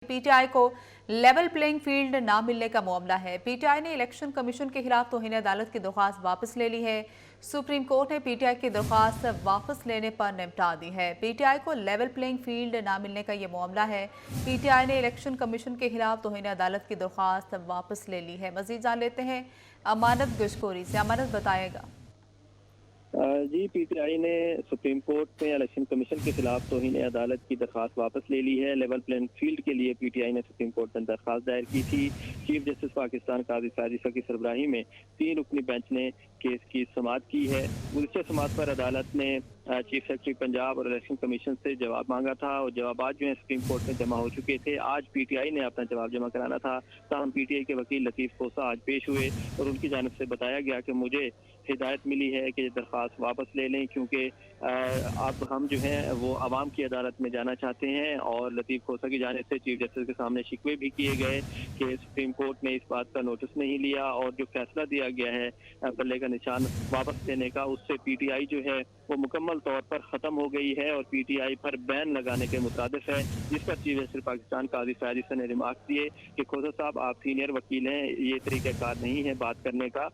PTI को level playing field ना मिलने का मामला है। पीटीआई ने इलेक्शन कमीशन के खिलाफ तौहीन अदालत की दरख्वास्त वापस ले ली है। सुप्रीम कोर्ट ने पीटीआई की दरख्वास्त वापस लेने पर निपटा दी है। पीटीआई को लेवल प्लेइंग फील्ड ना मिलने का ये मामला है। पीटीआई ने इलेक्शन कमीशन के खिलाफ तौहीन अदालत की दरख्वास्त वापस ले ली है। मजीद जान लेते हैं अमानत गशकोरी से। अमानत बताएगा। जी, पीटीआई ने सुप्रीम कोर्ट में इलेक्शन कमीशन के खिलाफ तौहीन अदालत की दरख्वास्त वापस ले ली है। लेवल प्लेइंग फील्ड के लिए पीटीआई ने सुप्रीम कोर्ट में दरख्वास्त दायर की थी। चीफ जस्टिस पाकिस्तान काजी साजिशा की सरबराही में 3 रुकनी बेंच ने केस की समाअत की है। गुज़श्ता समाअत पर अदालत ने चीफ सेक्रेटरी पंजाब और इलेक्शन कमीशन से जवाब मांगा था और जवाबात जो है सुप्रीम कोर्ट में जमा हो चुके थे। आज पीटीआई ने अपना जवाब जमा कराना था। ताहम पीटीआई के वकील लतीफ़ खोसा आज पेश हुए और उनकी जानिब से बताया गया कि मुझे हिदायत मिली है कि दरख्वास्त वापस ले लें, क्योंकि अब हम जो हैं वो आवाम की अदालत में जाना चाहते हैं। और लतीफ़ खोसा की जानिब से चीफ जस्टिस के सामने शिकवे भी किए गए कि सुप्रीम कोर्ट ने इस बात का नोटिस नहीं लिया और जो फैसला दिया गया है बल्ले का निशान वापस लेने का, उससे पीटीआई जो है वो मुकम्मल तौर पर ख़त्म हो गई है और पीटीआई पर बैन लगाने के मुताबिक है। जिस पर चीफ जस्टिस पाकिस्तान काजी साजिशा ने रिमार्क दिए कि खोसा साहब, आप सीनियर वकील हैं, ये तरीक़ाकार नहीं है बात करने का,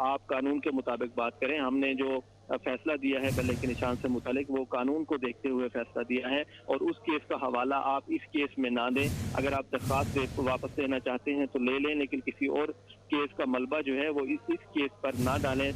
आप कानून के मुताबिक बात करें। हमने जो फैसला दिया है बल्ले के निशान से मुतालिक वो कानून को देखते हुए फैसला दिया है और उस केस का हवाला आप इस केस में ना दें। अगर आप दरख्वास्त वापस लेना चाहते हैं तो ले लें, लेकिन किसी और केस का मलबा जो है वो इस केस पर ना डालें।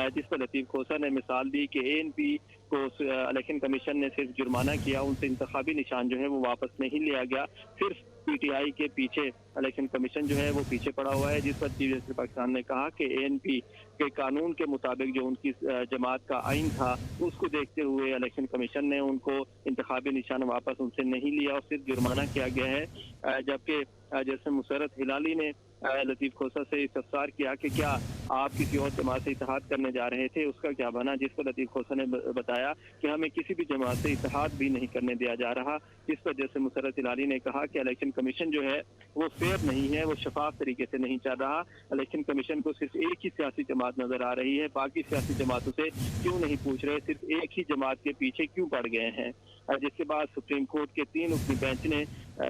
जिस पर लतीफ़ खोसा ने मिसाल दी कि एएनपी को इलेक्शन कमीशन ने सिर्फ जुर्माना किया, उनसे इंतखाबी निशान जो है वो वापस नहीं लिया गया। सिर्फ पीटीआई के पीछे इलेक्शन कमीशन जो है वो पीछे पड़ा हुआ है। जिस पर चीफ जस्टिस पाकिस्तान ने कहा कि एएनपी के कानून के मुताबिक जो उनकी जमात का आइन था उसको देखते हुए इलेक्शन कमीशन ने उनको इंतखाबी निशान वापस उनसे नहीं लिया और सिर्फ जुर्माना किया गया है। जबकि जैसे मुसर्रत हिलाली ने लतीफ़ खोसा से इस्तफसार किया कि क्या आप किसी और जमात से इत्तेहाद करने जा रहे थे, उसका क्या बना। जिस पर लतीफ़ खोसा ने बताया कि हमें किसी भी जमात से इत्तेहाद भी नहीं करने दिया जा रहा। जिस पर जैसे मुसर्रत हिलाली ने कहा कि इलेक्शन कमीशन जो है वो फेयर नहीं है, वो शफाफ तरीके से नहीं चल रहा। इलेक्शन कमीशन को सिर्फ एक ही सियासी जमात नजर आ रही है, बाकी सियासी जमातों से क्यों नहीं पूछ रहे, सिर्फ एक ही जमात के पीछे क्यों पड़ गए हैं। जिसके बाद सुप्रीम कोर्ट के 3 रुकनी बेंच ने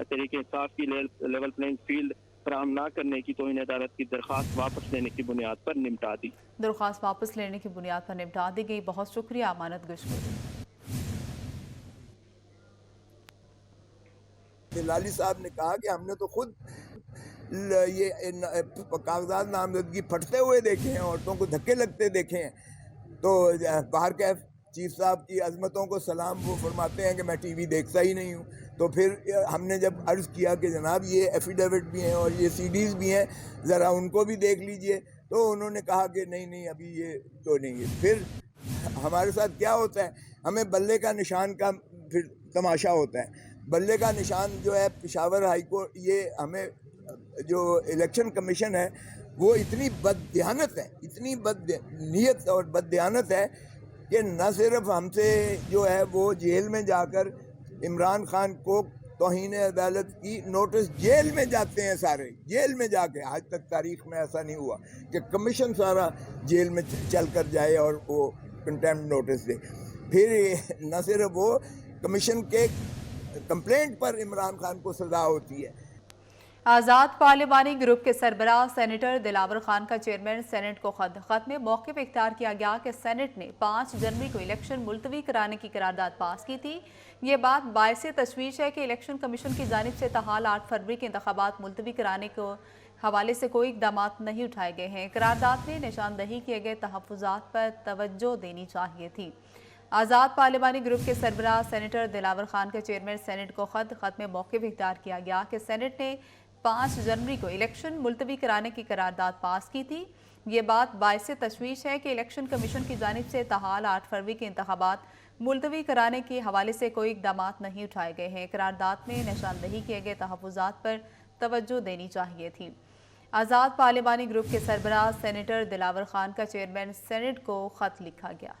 तरीके इंसाफ की लेवल प्लेइंग फील्ड फराहम न करने की तौहीन अदालत की दरख्वास्त वापस लेने की बुनियाद पर निपटा दी। दरख्वास्त वापस लेने की बुनियाद पर निपटा दी गई। बहुत शुक्रिया अमानत गशकोरी। लाली साहब ने कहा कि हमने तो खुद ये कागजात नामजदगी फटते हुए देखे हैं, औरतों को धक्के लगते देखे हैं। तो बाहर के चीफ साहब की अजमतों को सलाम, वो फरमाते हैं कि मैं टीवी देखता ही नहीं हूँ। तो फिर हमने जब अर्ज़ किया कि जनाब ये एफिडेविट भी हैं और ये सीडीज़ भी हैं, ज़रा उनको भी देख लीजिए, तो उन्होंने कहा कि नहीं नहीं अभी ये तो नहीं है। फिर हमारे साथ क्या होता है, हमें बल्ले का निशान का फिर तमाशा होता है। बल्ले का निशान जो है पेशावर हाई कोर्ट, ये हमें जो इलेक्शन कमीशन है वो इतनी बददियानत है, इतनी बदनीयत और बददियानत है कि न सिर्फ हमसे जो है वो जेल में जाकर इमरान खान को तौहीन अदालत की नोटिस, जेल में जाते हैं सारे, जेल में जाके। आज तक तारीख में ऐसा नहीं हुआ कि कमीशन सारा जेल में चल कर जाए और वो कंटेम्प्ट नोटिस दे। फिर न सिर्फ वो, कमीशन के कंप्लेंट पर इमरान खान को सजा होती है। आज़ाद पार्लिमानी ग्रुप के सरबराह सेनेटर दिलावर खान का चेयरमैन सेनेट को खत में मौक़िफ़ इख्तियार किया गया कि सेनेट ने 5 जनवरी को इलेक्शन मुलतवी कराने की करारदाद पास की थी। ये बात बायसे तशवीश है कि इलेक्शन कमीशन की जानिब से ताहाल 8 फरवरी के इंतखाबात मुलतवी कराने को हवाले से कोई इक़दामात नहीं उठाए गए हैं। करारदाद में निशानदही किए गए तहफ़्फ़ुज़ात पर तवज्जो देनी चाहिए थी। आज़ाद पार्लिमानी ग्रुप के सरबराह सेनेटर दिलावर खान के चेयरमैन सेनेट को खत में मौक़िफ़ इख्तियार किया गया कि सेनेट ने 5 जनवरी को इलेक्शन मुलतवी कराने की करारदाद पास की थी। ये बात बायसे तशवीश है कि इलेक्शन कमीशन की जानिब से ताहाल 8 फरवरी के इंतखाबात मुलतवी कराने के हवाले से कोई इक़दामात नहीं उठाए गए हैं। करारदाद में निशानदही किए गए तहफ़्फ़ुज़ात पर तवज्जो देनी चाहिए थी। आज़ाद पार्लिमानी ग्रुप के सरबराह सेनेटर दिलावर खान का चेयरमैन सेनेट को खत लिखा गया।